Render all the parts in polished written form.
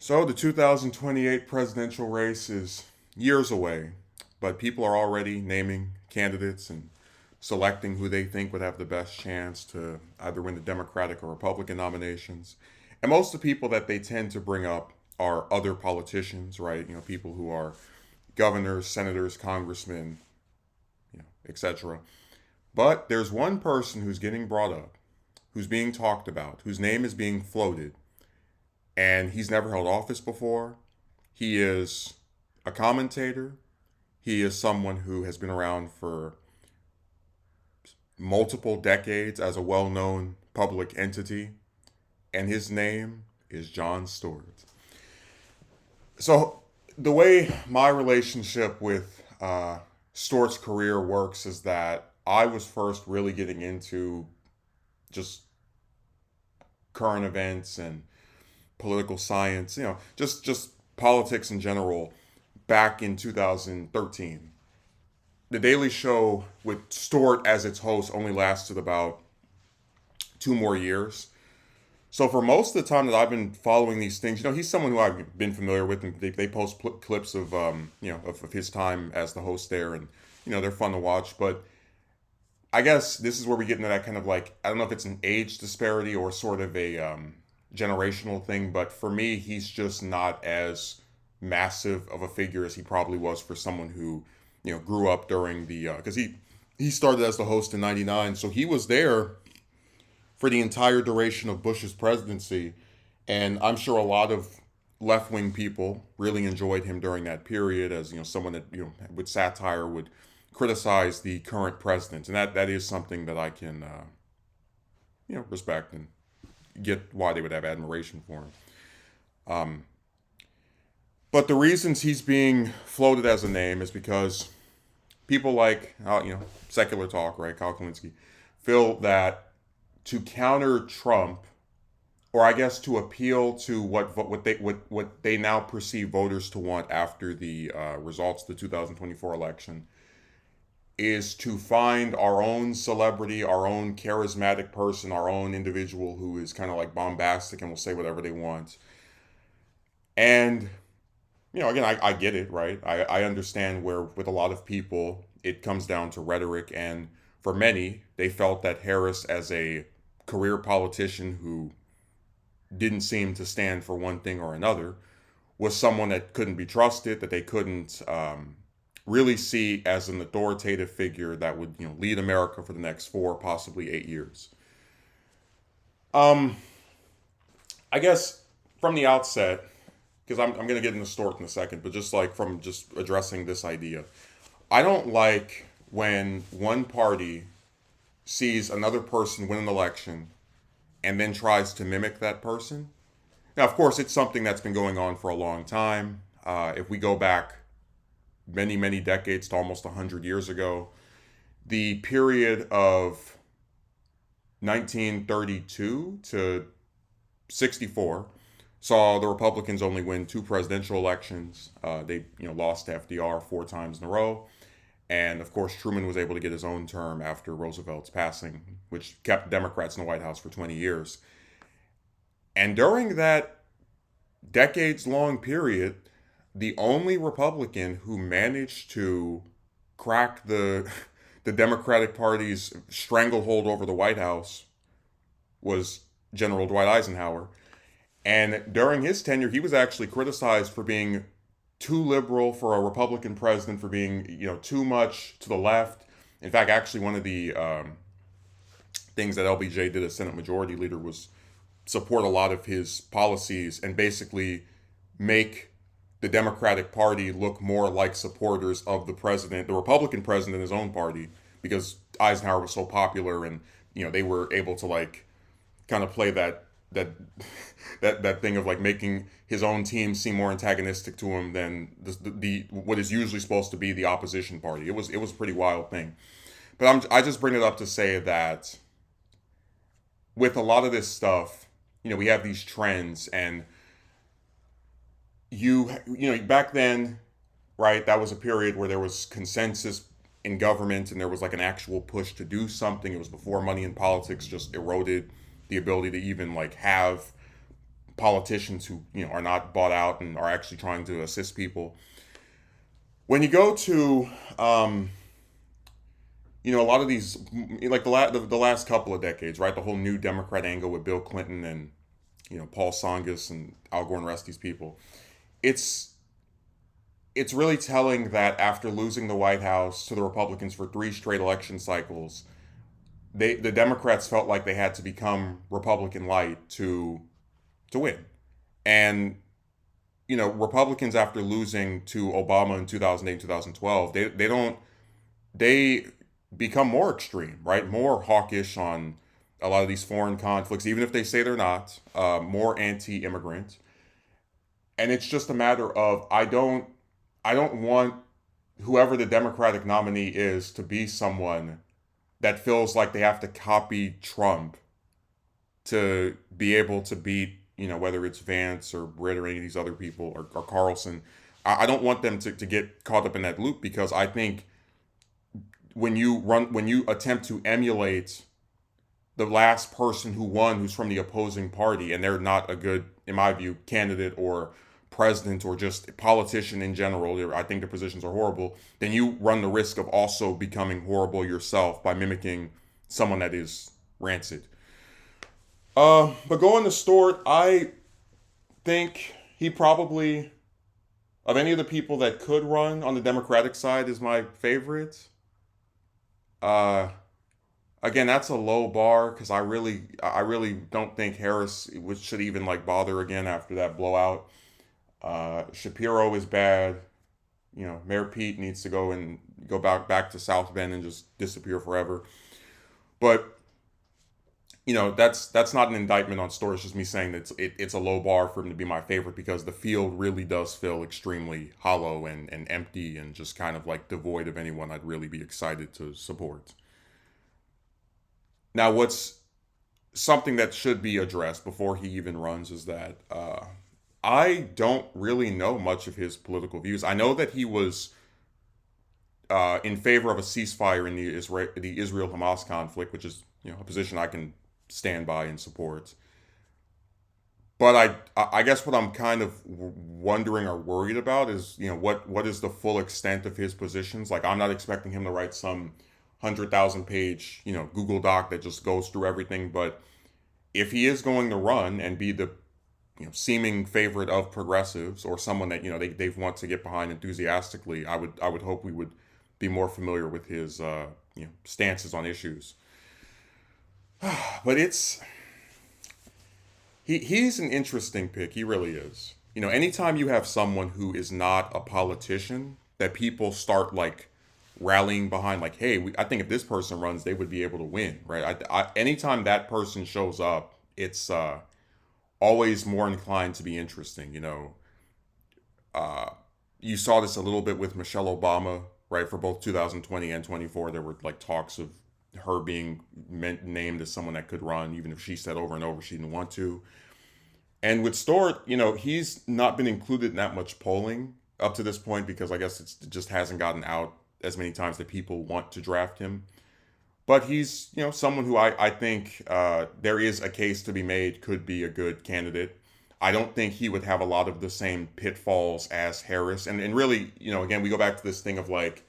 So the 2028 presidential race is years away, but people are already naming candidates and selecting who they think would have the best chance to either win the Democratic or Republican nominations. And most of the people that they tend to bring up are other politicians, right? People who are governors, senators, congressmen, etc. But there's one person who's getting brought up, who's being talked about, whose name is being floated, and he's never held office before. He is a commentator. He is someone who has been around for multiple decades as a well known public entity, and his name is Jon Stewart. So, the way my relationship with Stewart's career works is that I was first really getting into just current events and political science, just politics in general back in 2013. The Daily Show with Stewart as its host only lasted about 2 more years. So for most of the time that I've been following these things, he's someone who I've been familiar with, and they post clips of of his time as the host there, and they're fun to watch. But I guess this is where we get into that kind of like, I don't know if it's an age disparity or sort of a generational thing, but for me, he's just not as massive of a figure as he probably was for someone who grew up during the because he started as the host in '99, so he was there for the entire duration of Bush's presidency, and I'm sure a lot of left wing people really enjoyed him during that period as someone that with satire would criticize the current president, and that is something that I can respect and get why they would have admiration for him. Um, but the reasons he's being floated as a name is because people like secular talk, right? Kyle Kalinske, feel that to counter Trump, or I guess to appeal to what they now perceive voters to want after the results of the 2024 election, is to find our own celebrity, our own charismatic person, our own individual who is kind of like bombastic and will say whatever they want. And again, I get it, right? I understand where with a lot of people it comes down to rhetoric, and for many, they felt that Harris, as a career politician who didn't seem to stand for one thing or another, was someone that couldn't be trusted, that they couldn't really see as an authoritative figure that would lead America for the next 4, possibly 8 years. Um, I guess from the outset, because I'm going to get into Stewart in a second, but just like from just addressing this idea, I don't like when one party sees another person win an election and then tries to mimic that person. Now, of course, it's something that's been going on for a long time. If we go back many, many decades to almost 100 years ago, the period of 1932 to 64 saw the Republicans only win 2 presidential elections. They lost to FDR 4 times in a row. And of course, Truman was able to get his own term after Roosevelt's passing, which kept Democrats in the White House for 20 years. And during that decades long period, the only Republican who managed to crack the Democratic Party's stranglehold over the White House was General Dwight Eisenhower. And during his tenure, he was actually criticized for being too liberal for a Republican president, for being too much to the left. In fact, actually, one of the things that LBJ did as Senate Majority Leader was support a lot of his policies and basically make the Democratic Party look more like supporters of the president, the Republican president in his own party, because Eisenhower was so popular, and they were able to like kind of play that that thing of like making his own team seem more antagonistic to him than the what is usually supposed to be the opposition party. It was a pretty wild thing, but I just bring it up to say that with a lot of this stuff, we have these trends, and back then, right? That was a period where there was consensus in government, and there was like an actual push to do something. It was before money in politics just eroded the ability to even like have politicians who are not bought out and are actually trying to assist people. When you go to a lot of these, like the last couple of decades, right? The whole new Democrat angle with Bill Clinton and Paul Tsongas and Al Gore and the rest of these people. It's it's really telling that after losing the White House to the Republicans for three straight election cycles, the Democrats felt like they had to become Republican light to win. And Republicans after losing to Obama in 2008 and 2012, they become more extreme, right? More hawkish on a lot of these foreign conflicts, even if they say they're not, more anti-immigrant. And it's just a matter of I don't want whoever the Democratic nominee is to be someone that feels like they have to copy Trump to be able to beat, whether it's Vance or Britt or any of these other people or Carlson. I don't want them to get caught up in that loop, because I think when you attempt to emulate the last person who won who's from the opposing party and they're not a good, in my view, candidate or president or just politician in general, I think the positions are horrible, then you run the risk of also becoming horrible yourself by mimicking someone that is rancid. But going to Stewart, I think he probably, of any of the people that could run on the Democratic side, is my favorite. Uh, Again, that's a low bar because I really don't think Harris should even like bother again after that blowout. Shapiro is bad. Mayor Pete needs to go back to South Bend and just disappear forever. But that's not an indictment on Storrs. It's just me saying that it's a low bar for him to be my favorite, because the field really does feel extremely hollow and empty and just kind of like devoid of anyone I'd really be excited to support. Now, what's something that should be addressed before he even runs is that I don't really know much of his political views. I know that he was in favor of a ceasefire in the Israel Hamas conflict, which is a position I can stand by and support. But I guess what I'm kind of wondering or worried about is what is the full extent of his positions. Like, I'm not expecting him to write some 100,000 page Google Doc that just goes through everything. But if he is going to run and be the seeming favorite of progressives, or someone that they want to get behind enthusiastically, I would hope we would be more familiar with his stances on issues. But he's an interesting pick. He really is. Anytime you have someone who is not a politician that people start like rallying behind, like, hey, I think if this person runs, they would be able to win, right? Anytime that person shows up, it's always more inclined to be interesting. Uh, you saw this a little bit with Michelle Obama, right? For both 2020 and 24, there were like talks of her being named as someone that could run, even if she said over and over she didn't want to. And with Stewart, he's not been included in that much polling up to this point, because I guess it just hasn't gotten out as many times that people want to draft him. But he's, someone who I think there is a case to be made could be a good candidate. I don't think he would have a lot of the same pitfalls as Harris. And really, again, we go back to this thing of like,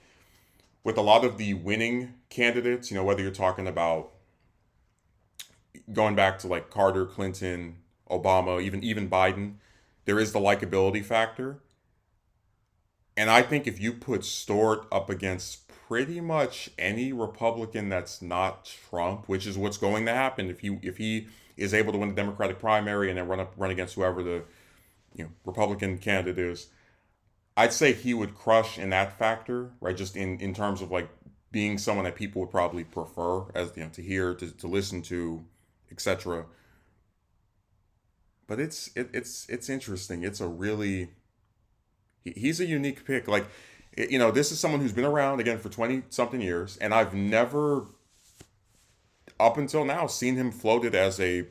with a lot of the winning candidates, whether you're talking about going back to like Carter, Clinton, Obama, even Biden, there is the likability factor. And I think if you put Stewart up against pretty much any Republican that's not Trump, which is what's going to happen if he is able to win the Democratic primary and then run against whoever the Republican candidate is, I'd say he would crush in that factor, right? Just in terms of like being someone that people would probably prefer, as to hear, to listen to, etc. But it's interesting. It's a really he's a unique pick. Like, this is someone who's been around again for 20 something years, and I've never up until now seen him floated as a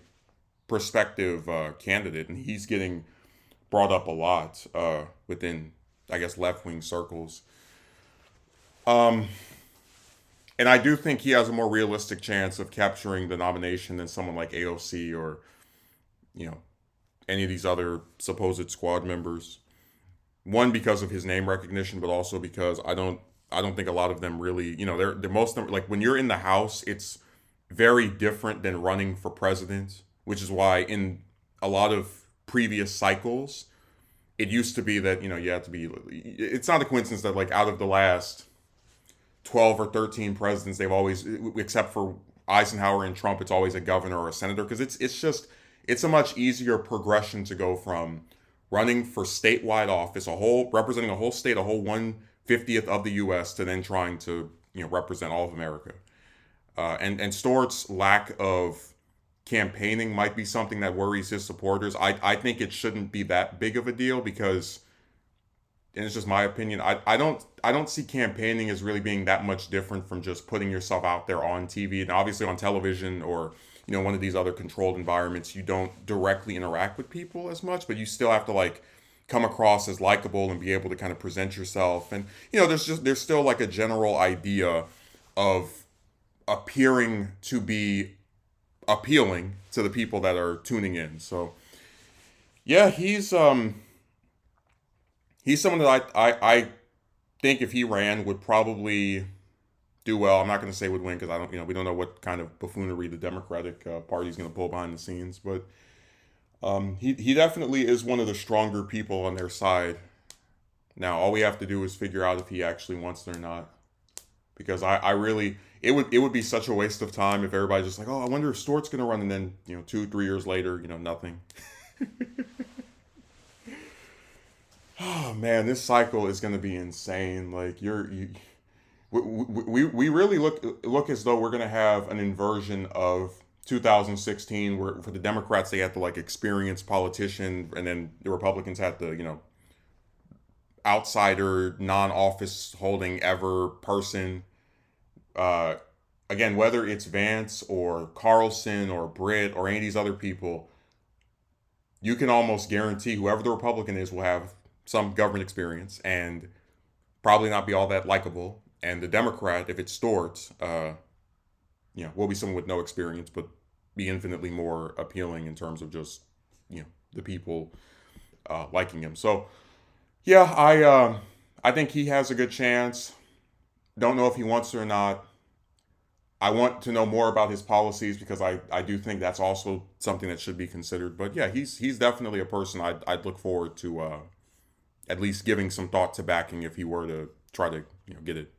prospective candidate, and he's getting brought up a lot within, I guess, left wing circles. Um, and I do think he has a more realistic chance of capturing the nomination than someone like AOC or you know any of these other supposed squad members. One, because of his name recognition, but also because I don't think a lot of them really, they're most of them, like when you're in the House, it's very different than running for president, which is why in a lot of previous cycles, it used to be that, you have to be, it's not a coincidence that like out of the last 12 or 13 presidents, they've always, except for Eisenhower and Trump, it's always a governor or a senator, because it's a much easier progression to go from running for statewide office, representing a whole state, a whole 1/50th of the U.S., to then trying to represent all of America. And Stewart's lack of campaigning might be something that worries his supporters. I think it shouldn't be that big of a deal because, and it's just my opinion, I don't see campaigning as really being that much different from just putting yourself out there on TV. And obviously on television or one of these other controlled environments, you don't directly interact with people as much, but you still have to like come across as likable and be able to kind of present yourself. And there's still like a general idea of appearing to be appealing to the people that are tuning in. So yeah, he's someone that I think if he ran would probably do well. I'm not going to say would win because I don't, we don't know what kind of buffoonery the Democratic Party is going to pull behind the scenes, but he definitely is one of the stronger people on their side. Now, all we have to do is figure out if he actually wants it or not, because I really, it would be such a waste of time if everybody's just like, oh, I wonder if Stewart's going to run, and then 2-3 years later, nothing. Oh man, this cycle is going to be insane. Like we really look as though we're going to have an inversion of 2016, where for the Democrats they had to like experienced politician, and then the Republicans had the outsider, non-office holding ever person. Uh, Again, whether it's Vance or Carlson or Britt or any of these other people, you can almost guarantee whoever the Republican is will have some government experience and probably not be all that likable. And the Democrat, if it's Stewart, will be someone with no experience, but be infinitely more appealing in terms of just, the people liking him. So, yeah, I think he has a good chance. Don't know if he wants to or not. I want to know more about his policies because I do think that's also something that should be considered. But yeah, he's definitely a person I'd look forward to at least giving some thought to backing if he were to try to get it.